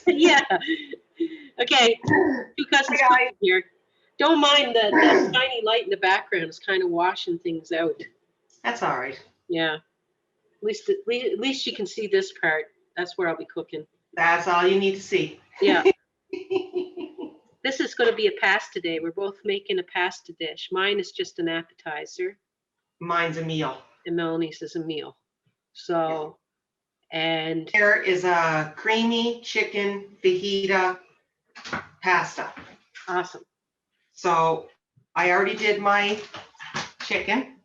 Yeah. Okay. Two cousins Hi, cooking here. Don't mind that tiny light in the background. It's kind of washing things out. That's all right. Yeah. At least you can see this part. That's where I'll be cooking. That's all you need to see. Yeah. This is going to be a pasta day. We're both making a pasta dish. Mine is just an appetizer, Mine's a meal. and Melanie's is a meal. So, and Here is a creamy chicken fajita pasta. awesome. So I already did my chicken.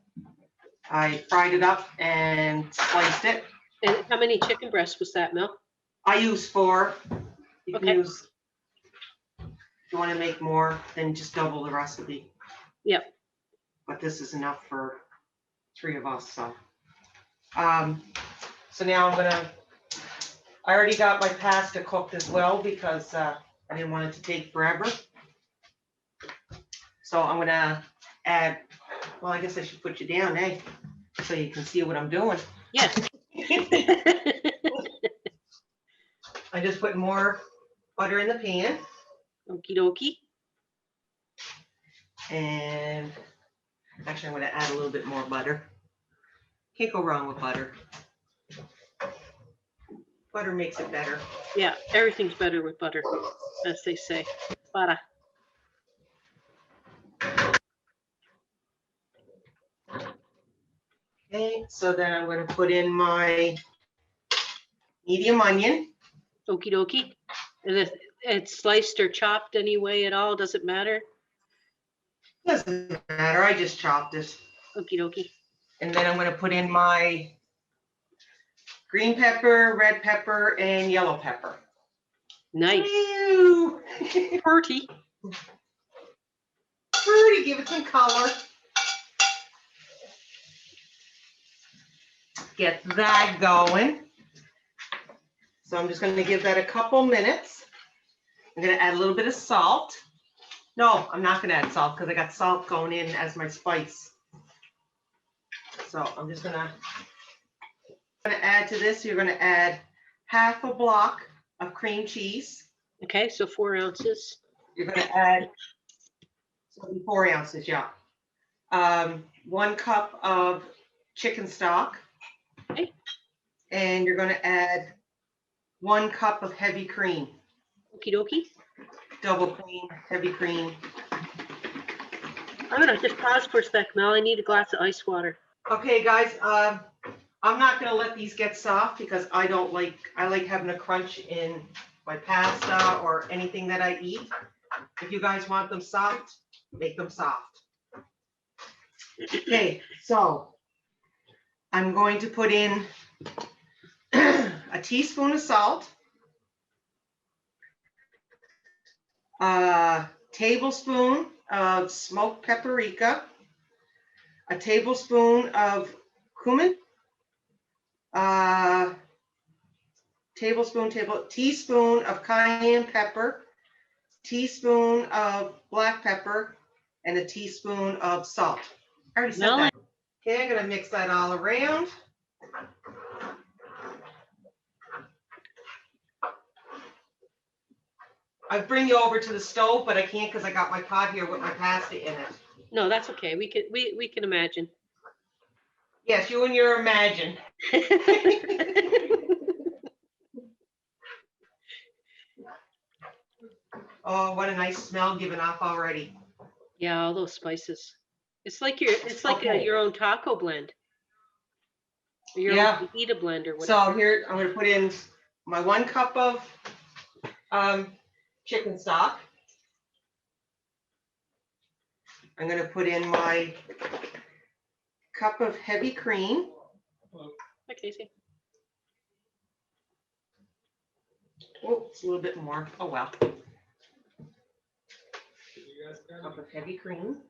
I fried it up and sliced it. And how many chicken breasts was that, Mel? I use 4. You can Okay. use, if you want to make more, then just double the recipe. Yep. But this is enough for 3 of us, so. So now I already got my pasta cooked as well because I didn't want it to take forever. So I'm gonna add, well, I guess I should put you down, eh? So you can see what I'm doing. Yes. I just put more butter in the pan Okie dokie. and actually I'm gonna add a little bit more butter. Can't go wrong with butter. Butter makes it better. Yeah, everything's better with butter, as they say. Butter. Okay, so then I'm gonna put in my medium onion. Okie dokie. And it's sliced or chopped any way at all? Does it matter? Doesn't matter, I just chopped it. Okie dokie. And then I'm gonna put in my green pepper, red pepper, and yellow pepper. Nice. Ew. Pretty. Pretty, give it some color. Get that going. So I'm just gonna give that a couple minutes. I'm gonna add a little bit of salt. No, I'm not gonna add salt because I got salt going in as my spice. So I'm just gonna add to this. You're gonna add half a block of cream cheese. Okay, so 4 ounces. You're gonna add 4 ounces, yeah. 1 cup of chicken stock. Okay. And you're gonna add 1 cup of heavy cream. Okie dokie. Double cream, heavy cream. I'm gonna just pause for a sec, Mel. I need a glass of ice water. Okay, guys, I'm not gonna let these get soft because I like having a crunch in my pasta or anything that I eat. If you guys want them soft, make them soft. Okay, so I'm going to put in a teaspoon of salt, a tablespoon of smoked paprika, a tablespoon of cumin, teaspoon of cayenne pepper, teaspoon of black pepper, and a teaspoon of salt. I already said that. Okay, I'm gonna mix that all around. I'd bring you over to the stove, but I can't because I got my pot here with my pasta in it. No, that's okay. We can imagine. Yes, you and your imagine. Oh, what a nice smell giving off already. Yeah, all those spices. It's like Okay. your own taco blend. Or your Yeah. own fajita blend or whatever. So here, I'm gonna put in my 1 cup of chicken stock. I'm gonna put in my cup of heavy cream. Hi, Casey. Oh, it's a little bit more. Oh, well. Cup of heavy cream.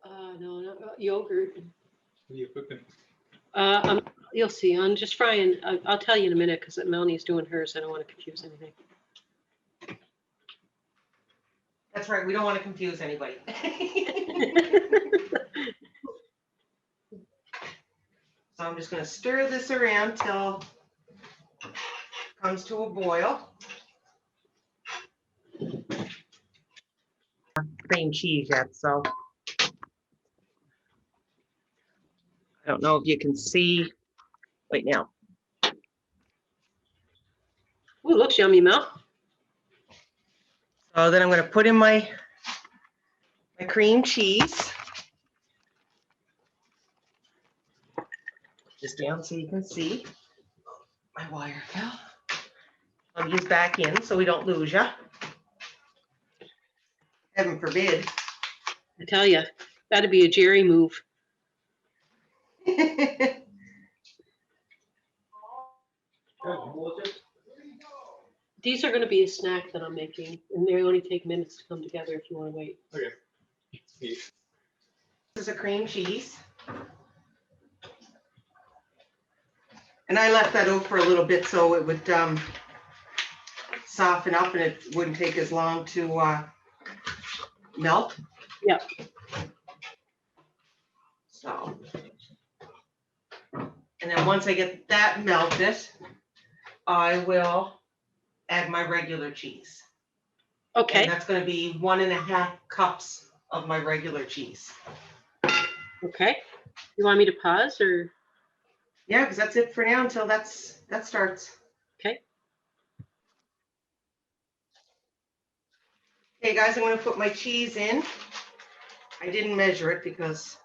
No, yogurt. What are you cooking? You'll see. I'm just frying. I'll tell you in a minute because Melanie's doing hers. I don't want to confuse anything. That's right. We don't want to confuse anybody. So I'm just going to stir this around till it comes to a boil. cream cheese yet, so. I don't know if you can see. Wait now. Ooh, looks yummy, Mel. So then I'm going to put in my cream cheese. Just down so you can see. My wire fell. I'll use back in so we don't lose ya. Heaven forbid. I tell you, that'd be a Jerry move. These are going to be a snack that I'm making, and they only take minutes to come together if you want to wait. Okay. This is a cream cheese. And I left that out for a little bit so it would soften up and it wouldn't take as long to melt. Yep. So, and then once I get that melted, I will add my regular cheese. Okay. And that's going to be 1.5 cups of my regular cheese. Okay. You want me to pause or? Yeah, because that's it for now until that starts. Okay. Okay, guys, I'm going to put my cheese in. I didn't measure it because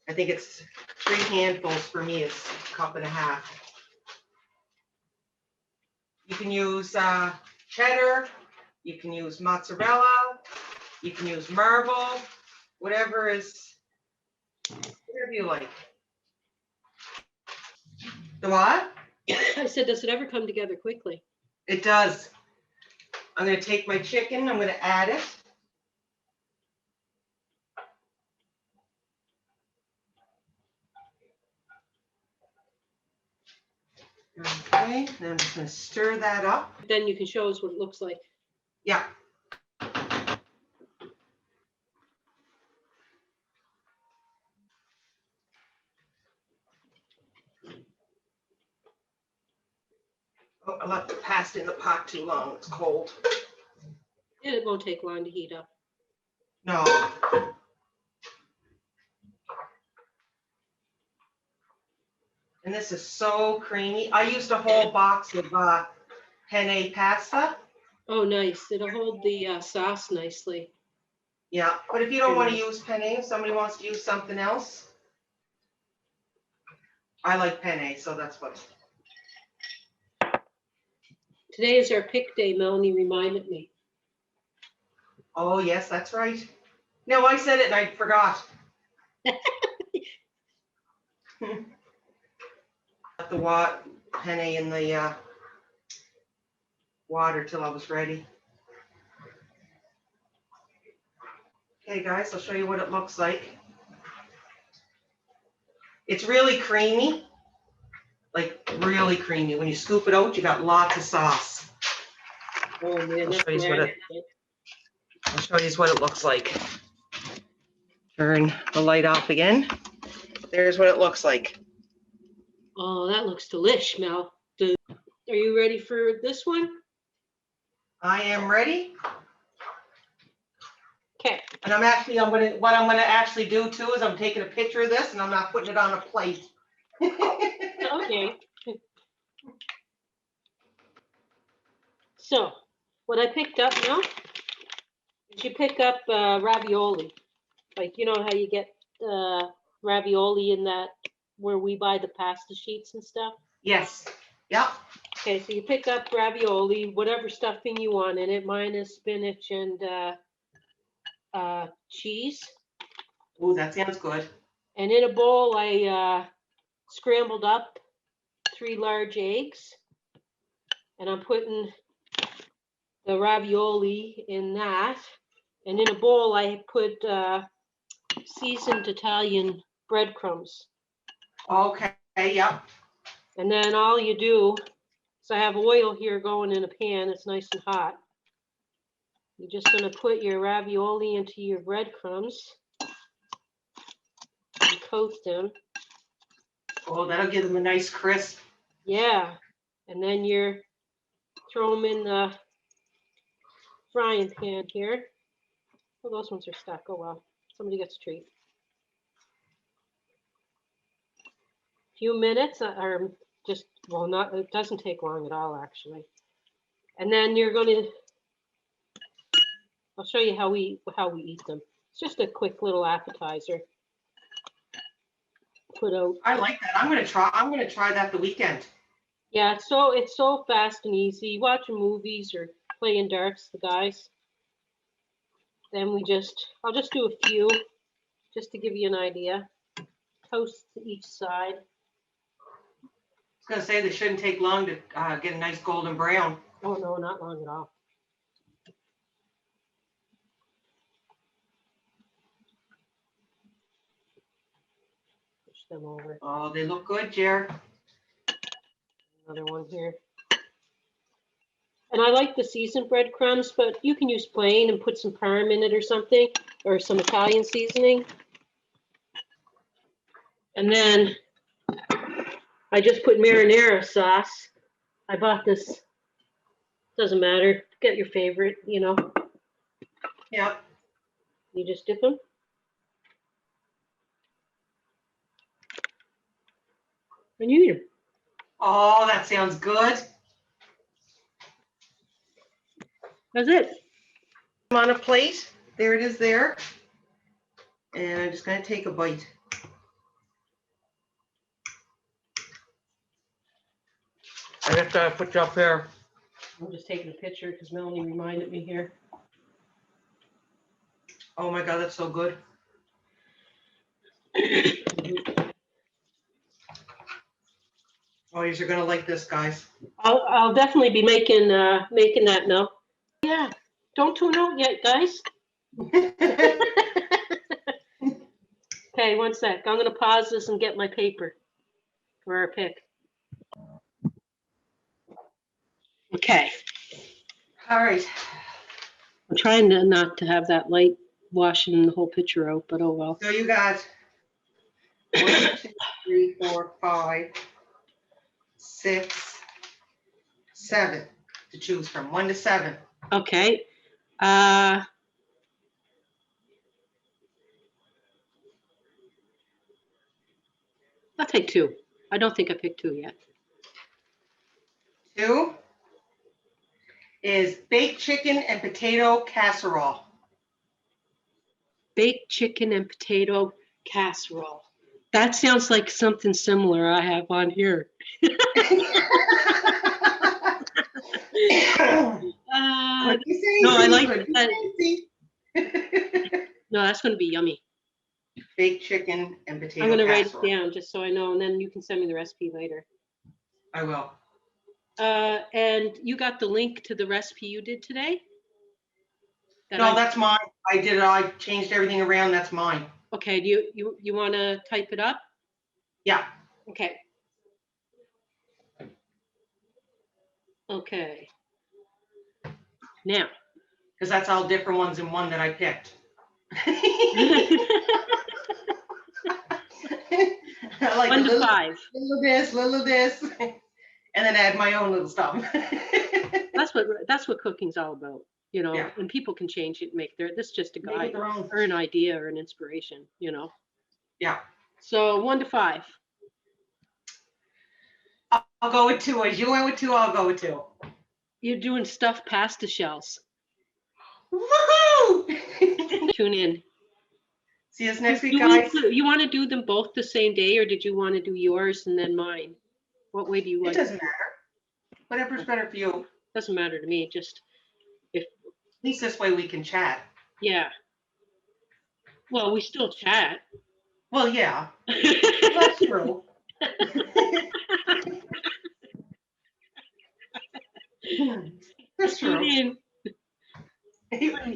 I think it's 3 handfuls for me. It's 1.5 cups. You can use cheddar. You can use mozzarella. You can use marble. Whatever you like. The what? I said, does it ever come together quickly? It does. I'm going to take my chicken. I'm going to add it. Okay, then I'm just going to stir that up. Then you can show us what it looks like. Yeah. Oh, I left the pasta in the pot too long. It's cold. It won't take long to heat up. No. And this is so creamy. I used a whole box of penne pasta. Oh, nice. It'll hold the sauce nicely. Yeah, but if you don't want to use penne, if somebody wants to use something else, I like penne, so that's what. Today is our pick day, Melanie reminded me. Oh, yes, that's right. No, I said it and I forgot. Put the penne in the water till I was ready. Okay, guys, I'll show you what it looks like. It's really creamy, like really creamy. When you scoop it out, you got lots of sauce. Oh, man. I'll That's show you grand. what it looks like. Turn the light off again. There's what it looks like. Oh, that looks delish, Mel. Are you ready for this one? I am ready. Okay. And what I'm gonna actually do too is I'm taking a picture of this and I'm not putting it on a plate. Okay. So, what I picked up now is you pick up ravioli. Like, you know how you get ravioli in that where we buy the pasta sheets and stuff? Yes. Yep. Okay, so you pick up ravioli, whatever stuffing you want in it. Mine is spinach and cheese. Oh, that sounds good. And in a bowl, I scrambled up 3 large eggs. And I'm putting the ravioli in that. And in a bowl, I put seasoned Italian breadcrumbs. Okay, yep. And then all you do, so I have oil here going in a pan. It's nice and hot. You're just going to put your ravioli into your breadcrumbs and coat them. Oh, that'll give them a nice crisp. Yeah. And then you throw them in the frying pan here. Oh, those ones are stuck. Oh well, somebody gets a treat. Few minutes, or just, well, not, it doesn't take long at all actually. And then you're going to, I'll show you how we eat them. It's just a quick little appetizer. Put out. I like that. I'm gonna try that the weekend. Yeah, it's so fast and easy. Watching movies or playing darts, the guys. Then I'll just do a few, just to give you an idea. Toast to each side. I was gonna say they shouldn't take long to get a nice golden brown. Oh no, not long at all. Push them over. Oh, they look good, Jer. Another one here. And I like the seasoned breadcrumbs, but you can use plain and put some parm in it or something, or some Italian seasoning. And then I just put marinara sauce. I bought this, doesn't matter, get your favorite, you know. Yeah. You just dip them. And you eat them. Oh, that sounds good. That's it. I'm on a plate. There it is there. And I'm just gonna take a bite. I have to put you up there. I'm just taking a picture because Melanie reminded me here. Oh my God, that's so good. Oh, you're gonna like this, guys. I'll definitely be making that now. Yeah, don't tune out yet, guys. Okay, one sec. I'm gonna pause this and get my paper for our pick. Okay, All right. I'm trying not to have that light washing the whole picture out, but oh well. So you got 1, 2, 3, 4, 5, 6, 7 to choose from. 1 to 7. Okay. I'll take 2. I don't think I picked 2 yet. 2 is baked chicken and potato casserole. Baked chicken and potato casserole. That sounds like something similar I have on here. No, I like that. No, that's going to be yummy. Baked chicken and potato I'm going to write casserole. it down just so I know, and then you can send me the recipe later. I will. And you got the link to the recipe you did today? That's mine. I changed everything around. That's mine. Okay, do you want to type it up? Yeah. Okay. Okay. Now. Because that's all different ones in one that I picked. I like 1 to 5. Little this, and then add my own little stuff. That's what cooking's all about, you know. Yeah. And people can change it, this is just a Make it guide their own. or an idea or an inspiration, you know. Yeah. So 1 to 5. I'll go with 2. As you went with 2, I'll go with 2. You're doing stuffed pasta shells. Woohoo! Tune in. See us next week, guys. You want to do them both the same day, or did you want to do yours and then mine? What way do you like? It doesn't matter. Whatever's better for you. Doesn't matter to me. Just At least this way we can chat. yeah. Well, we still chat. Well, yeah. That's true. That's Tune true. in.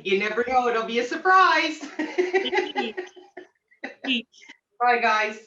You never know. It'll be a surprise. Eat. Bye, guys.